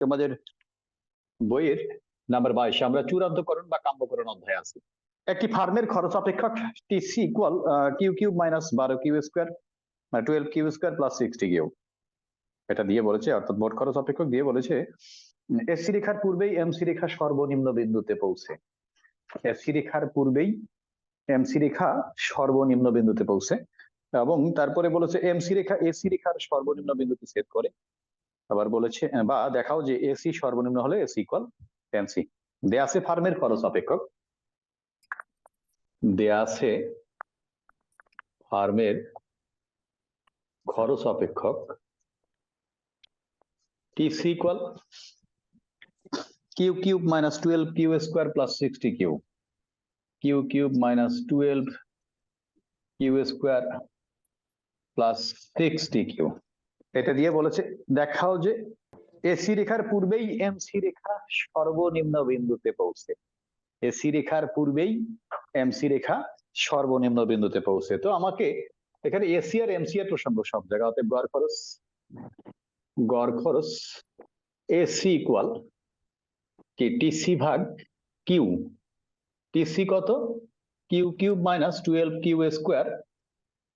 তোমাদের বইয়ের নাম্বার 22 আমরা চূড়ান্তকরণ বা কাম্যকরণ অধ্যায় আছি। একটি ফার্মের খরচ অপেক্ষক TC equal Q cube minus 12 Q square 12 Q square plus 60 Q, এটা দিয়ে বলেছে, অর্থাৎ মোট খরচ অপেক্ষক দিয়ে বলেছে এসি রেখার পূর্বেই এমসি রেখা সর্বনিম্ন বিন্দুতে পৌঁছে। এসি রেখার পূর্বেই এমসি রেখা সর্বনিম্ন বিন্দুতে পৌঁছে এবং তারপরে বলেছে এমসি রেখা এসি রেখার সর্বনিম্ন বিন্দুতে ছেদ করে। আবার বলেছে বা দেখাও যে এসি সর্বনিম্ন হলে এসি ইকুয়াল এমসি। দেয়া আছে ফার্মের খরচ অপেক্ষক, দেয়া আছে ফার্মের খরচ অপেক্ষক TC equal Q cube minus 12 Q square plus 60 Q, Q cube minus 12 Q square plus 60 Q. এটা দিয়ে বলেছে দেখাও যে এসি রেখার পূর্বেই এমসি রেখা সর্বনিম্ন বিন্দুতে পৌঁছে। এসি রেখার পূর্বেই এমসি রেখা সর্বনিম্ন বিন্দুতে পৌঁছে। তো আমাকে এখানে এসি আর এমসি এর প্রসঙ্গ সব জায়গায়, অতএব গড় খরচ এসি ইকুয়াল কি টিসি ভাগ কিউ। টিসি কত? Q cube minus 12 Q square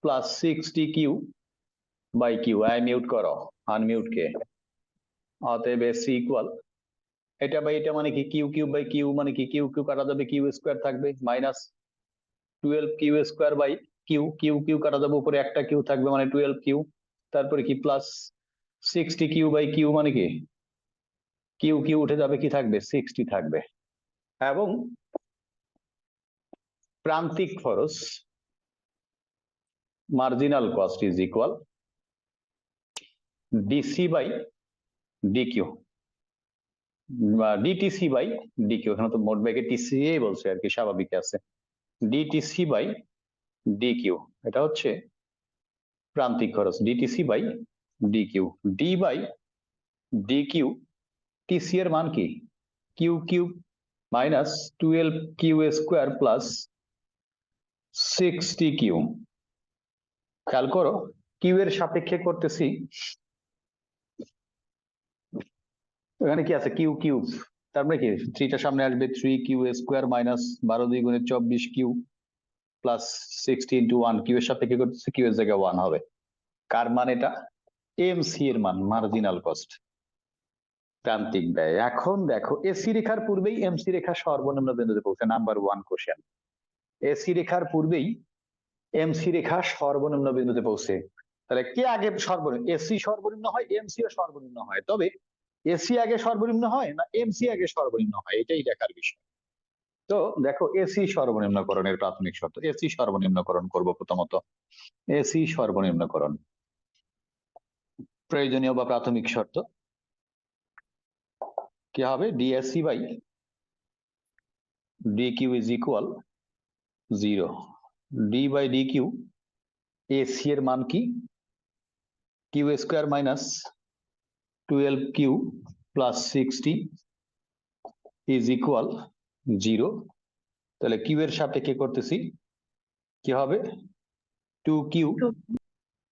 plus 60 Q by Q. Mute করো, আনমিউট কে। অতএব এসি ইকুয়াল এটা বাই এটা মানে কি কিউ কিউব বাই কিউ মানে কি কিউ কিউ কাটা যাবে, কিউ স্কোয়ার থাকবে minus 12 Q square by Q, Q Q কাটা যাবে, উপরে একটা কিউ থাকবে মানে 12 কিউ, তারপরে কি প্লাস 60 কিউ বাই কিউ মানে কি কিউ কিউ উঠে যাবে, কি থাকবে 60 থাকবে। এবং প্রান্তিক খরচ marginal cost is equal DC by DQ বা ডিটিসি বাই ডিকিউ। এখানে তো মোট ব্যাগে টিসি বলছে আর কি, স্বাভাবিক আছে। ডিটিসি বাই ডিকিউ এটা হচ্ছে প্রান্তিক খরচ, DTC by DQ. D by DQ, TC এর মান কি Q cube minus 12 Q square plus 60 Q. খেয়াল করো কিউ এর সাপেক্ষে করতেছি, এখানে কি আছে কিউ কিউব, তারপরে কি 3টা সামনে আসবে 3 কিউ স্কোয়ার মাইনাস 12 2 গুণে 24 কিউ প্লাস 60 ইন্টু 1। কিউ এর সাপেক্ষে করতেছি, কিউ এর জায়গায় 1 হবে। কার মান এটা? এমসি এর মান, মার্জিনাল কস্ট, প্রান্তিক ব্যয়। এখন দেখো এসি রেখার পূর্বেই এমসি রেখা সর্বনিম্ন বিন্দুতে পৌঁছে। নাম্বার 1 কোশ্চেন, এসি রেখার পূর্বেই এমসি রেখা সর্বনিম্ন বিন্দুতে পৌঁছে। তাহলে কে আগে সর্বনিম্ন? এসি সর্বনিম্ন হয়, এমসিও সর্বনিম্ন হয়, তবে এসি আগে সর্বনিম্ন হয় না এমসি আগে সর্বনিম্ন হয়, এটাই দেখার বিষয়। তো দেখো এসি সর্বনিম্নকরণের প্রাথমিক শর্ত, এসি সর্বনিম্নকরণ করব প্রথমত। এসি সর্বনিম্নকরণ প্রয়োজনীয় বা প্রাথমিক শর্ত কি হবে? DSC by DQ is equal 0। D by DQ, AC এর মান কি Q square minus 12 Q plus 60 is equal 0। তাহলে কিউ এর সাপেক্ষে করতেছি, কি হবে 2 কিউ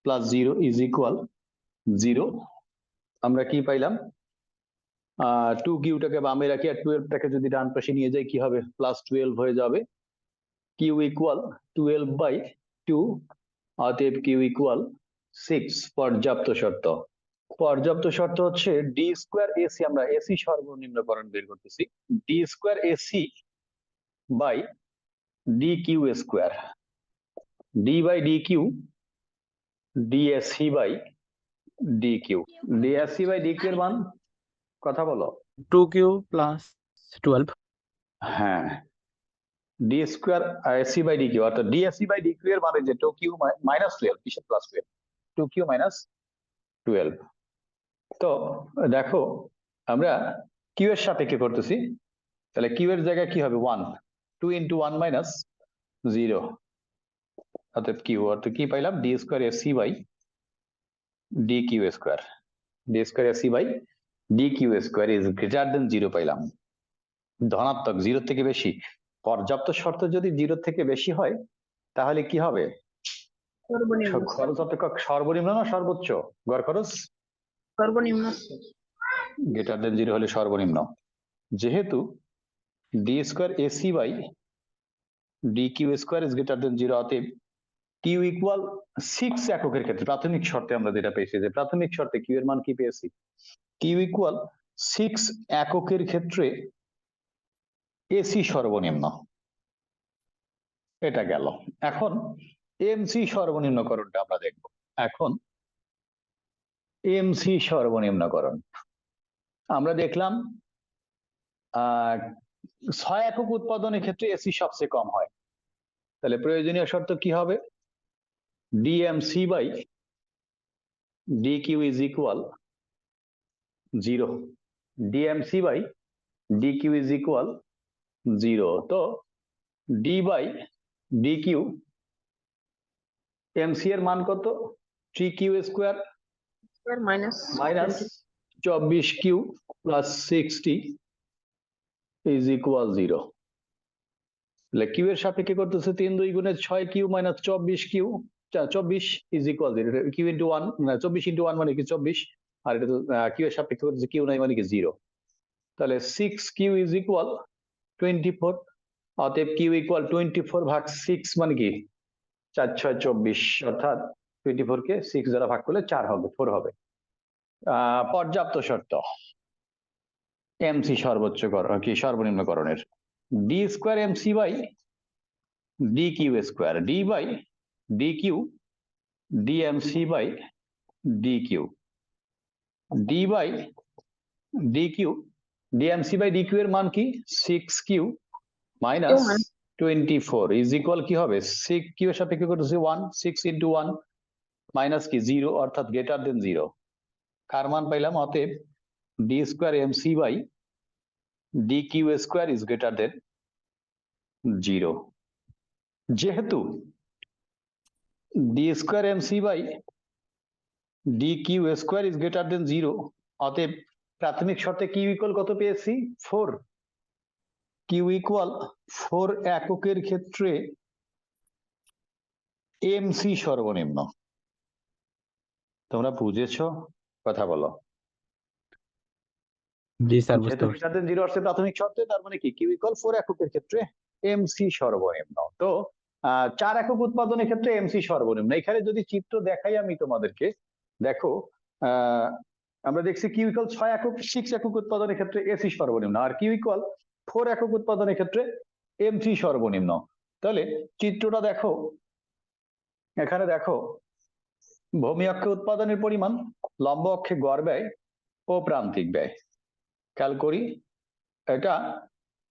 প্লাস 0 ইজ ইকুয়াল 0। আমরা কি পাইলাম? 2 কিউটাকে বামে রাখি আর 12টাকে যদি ডান পাশে নিয়ে যাই কি হবে? প্লাস 12 হয়ে যাবে। কিউ ইকুয়াল 12 বাই 2, অতএব কিউ ইকুয়াল 6। পর্যাপ্ত শর্ত, পর্যাপ্ত শর্ত হচ্ছে ডি স্কোয়ার এসি, আমরা এসি সর্বনিম্নকরণ বের করতেছি, D square AC by D Q square, D by D Q DSC by D Q. DSC by D Q এর মান কথা বলো। 2q plus 12। হ্যাঁ, D square AC by D Q, অর্থাৎ ডিএসসি বাই ডি কিউ এর মানে যে 2q minus 12, কিসের প্লাস 12? 2q minus 12। তো দেখো আমরা কিউ এর সাপেক্ষে করতেছি, তাহলে কিউ এর জায়গায় কি হবে? 1, 2 ইন্টু 1 মাইনাস 0, অর্থাৎ কিউ, অর্থাৎ কি পাইলাম? D square AC by D Q square, D square AC by D Q square is greater than 0 পাইলাম, ধনাত্মক, 0 থেকে বেশি। পর্যাপ্ত শর্ত যদি 0 থেকে বেশি হয় তাহলে কি হবে? খরচ অপেক্ষক সর্বনিম্ন না সর্বোচ্চ? গড় খরচ সর্বনিম্ন। গ্রেটার দেন 0 হলে সর্বনিম্ন, যেহেতু D square AC by D Q square is greater than 0, অতএব কিউ ইকুয়াল 6 এককের ক্ষেত্রে প্রাথমিক শর্তে আমরা যেটা পেয়েছি, যে প্রাথমিক শর্তে কিউ এর মান কি পেয়েছি, কিউ ইকুয়াল 6 এককের ক্ষেত্রে এসি সর্বনিম্ন, এটা গেল। এখন এমসি সর্বনিম্নকরণটা আমরা দেখব। এখন এমসি সর্বনিম্নকরণ আমরা দেখলাম 6 একক উৎপাদনের ক্ষেত্রে এসি সবচেয়ে কম হয়, তাহলে প্রয়োজনীয় শর্ত কি হবে, DMC by D Q is equal 0, DMC by D Q is equal 0। তো D by D Q MC এর মান কত, 3 Q square minus 24 Q plus 60 is equal 0। তাহলে কিউ এর সাপেক্ষে করতেছে 3 2 গুণে 6 Q minus 24 Q, 24 is equal 0। Q into 1, 24 into 1 মানে কি 24, আর এটা তো কিউ এর সাপেক্ষে করতেছে কিউ নাই মানে কি 0। তাহলে 6 কিউ ইজ ইকুয়াল 24, অতএব কিউ ইকুয়াল 24 ভাগ 6 মানে কি 4 6 24, অর্থাৎ 24 কে 6 দ্বারা ভাগ করলে 4 হবে, 4 হবে। পর্যাপ্ত শর্ত এমসি সর্বোচ্চ কি সর্বনিম্নকরণের, D square MC by D Q square, D by D Q DMC by D Q, D by D Q DMC by D Q এর মান কি 6 কিউ মাইনাস 24 ইজ ইকুয়াল কি হবে, 6 কিউ এর সাপেক্ষে করতেছে 1, 6 ইন্টু 1 মাইনাস কি 0, অর্থাৎ গ্রেটার দেন 0। কার মান পাইলাম, অতএব D square MC by D Q square is greater than 0। যেহেতু D square MC by D Q square is greater than 0, অতএব প্রাথমিক শর্তে কিউ ইকুয়াল কত পেয়েছি 4, কিউ ইকুয়াল 4 এককের ক্ষেত্রে এমসি সর্বনিম্ন। তোমরা বুঝেছো, কথা বলো। জি স্যার, বুঝতে যেহেতু পারছি। গ্রেটার দেন 0 আসছে প্রাথমিক শর্তে, তার মানে কি কিউ ইকুয়াল 4 এককের ক্ষেত্রে এমসি সর্বনিম্ন। তো 4 একক উৎপাদনের ক্ষেত্রে এমসি সর্বনিম্ন। এখানে যদি চিত্র দেখাই আমি তোমাদেরকে, দেখো আমরা দেখছি কিউ ইকুয়াল 6 একক 6 একক উৎপাদনের ক্ষেত্রে এসি সর্বনিম্ন, আর কিউ ইকুয়াল 4 একক উৎপাদনের ক্ষেত্রে এমসি সর্বনিম্ন। তাহলে চিত্রটা দেখো, এখানে দেখো ভূমি অক্ষে উৎপাদনের পরিমাণ, লম্ব অক্ষে গড় ব্যয় ও প্রান্তিক ব্যয়। খেয়াল করি, এটা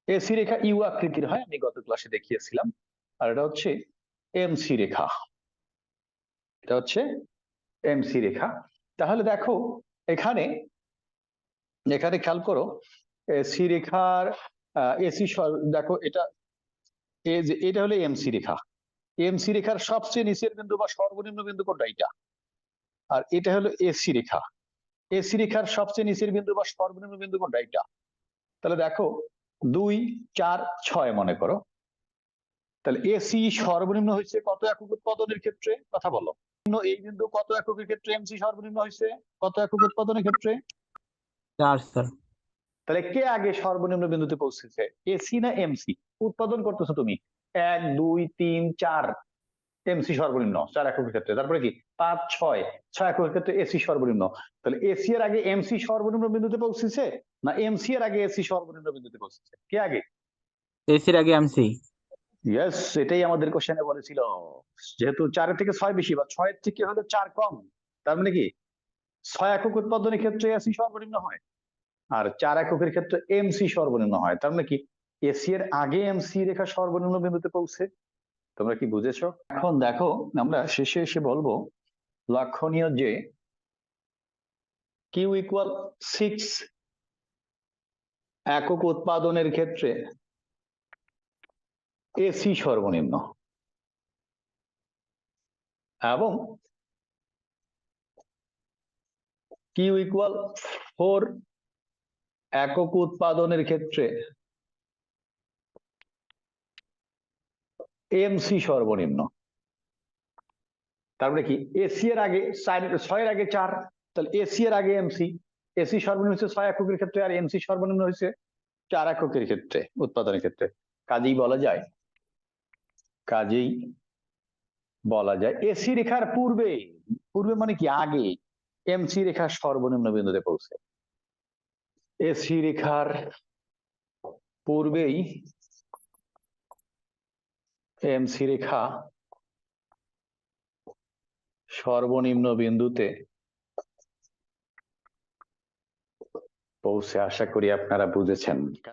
এসি রেখা ইউ আকৃতির হয়, আমি গত ক্লাসে দেখিয়েছিলাম, আর এটা হচ্ছে এমসি রেখা, এটা হচ্ছে এমসি রেখা। তাহলে দেখো এখানে এখানে খেয়াল করো, এসি রেখার এসি দেখো এটা হলো এমসি রেখা, এমসি রেখার সবচেয়ে নিচের বিন্দু বা সর্বনিম্ন বিন্দু কোনটা, এটা। আর এটা হলো এসি রেখা, এসি রেখার সবচেয়ে নিচের বিন্দু বা সর্বনিম্ন বিন্দু কোনটা, এটা। তাহলে দেখো 2 4 6 মনে করো, তাহলে এসি সর্বনিম্ন হয়েছে কত একক উৎপাদনের ক্ষেত্রে, কথা বলো। এই বিন্দু কত এককের ক্ষেত্রে এমসি সর্বনিম্ন হয়েছে, কত একক উৎপাদনের ক্ষেত্রে 4 স্যার। তাহলে কে আগে সর্বনিম্ন বিন্দুতে পৌঁছেছে, এসি না এমসি? উৎপাদন করতেছো তুমি 1 2 3 4 এমসি সর্বনিম্ন 4 এককের ক্ষেত্রে, তারপরে কি 5 6 6 এককের ক্ষেত্রে এসি সর্বনিম্ন। তাহলে এসি এর আগে এমসি সর্বনিম্ন বিন্দুতে পৌঁছেছে, না এমসি এর আগে এসি সর্বনিম্ন বিন্দুতে পৌঁছেছে, কে আগে? এসির আগে এমসি। ইয়েস, এটাই আমাদের কোশ্চেনে বলেছিল। যেহেতু 4 থেকে 6 বেশি বা 6 থেকে হলো 4 কম, তার মানে কি 6 একক উৎপাদনের ক্ষেত্রে এসি সর্বনিম্ন হয়, আর 4 এককের ক্ষেত্রে এমসি সর্বনিম্ন হয়। তার মানে কি এসি এর আগে এমসি রেখা সর্বনিম্ন বিন্দুতে পৌঁছে। তোমরা কি বুঝেছো? এখন দেখো আমরা শেষে এসে বলবো, লক্ষণীয় যে কিউ ইকুয়াল 6 একক উৎপাদনের ক্ষেত্রে এসি সর্বনিম্ন, এবং কিউ ইকুয়াল 4 একক উৎপাদনের ক্ষেত্রে এমসি সর্বনিম্ন। তারপরে কি এসি এর আগে 6 এর আগে 4, তাহলে এসি এর আগে এমসি, এসি সর্বনিম্ন হচ্ছে 6 এককের ক্ষেত্রে, আর এমসি সর্বনিম্ন হচ্ছে 4 এককের ক্ষেত্রে উৎপাদনের ক্ষেত্রে। কাজেই বলা যায় এসি রেখার পূর্বে মানে কি আগে এমসি রেখার সর্বনিম্ন বিন্দুতে পৌঁছে, এসি রেখার পূর্বেই এমসি রেখা সর্বনিম্ন বিন্দুতে পৌঁছে। আশা করি আপনারা বুঝেছেন।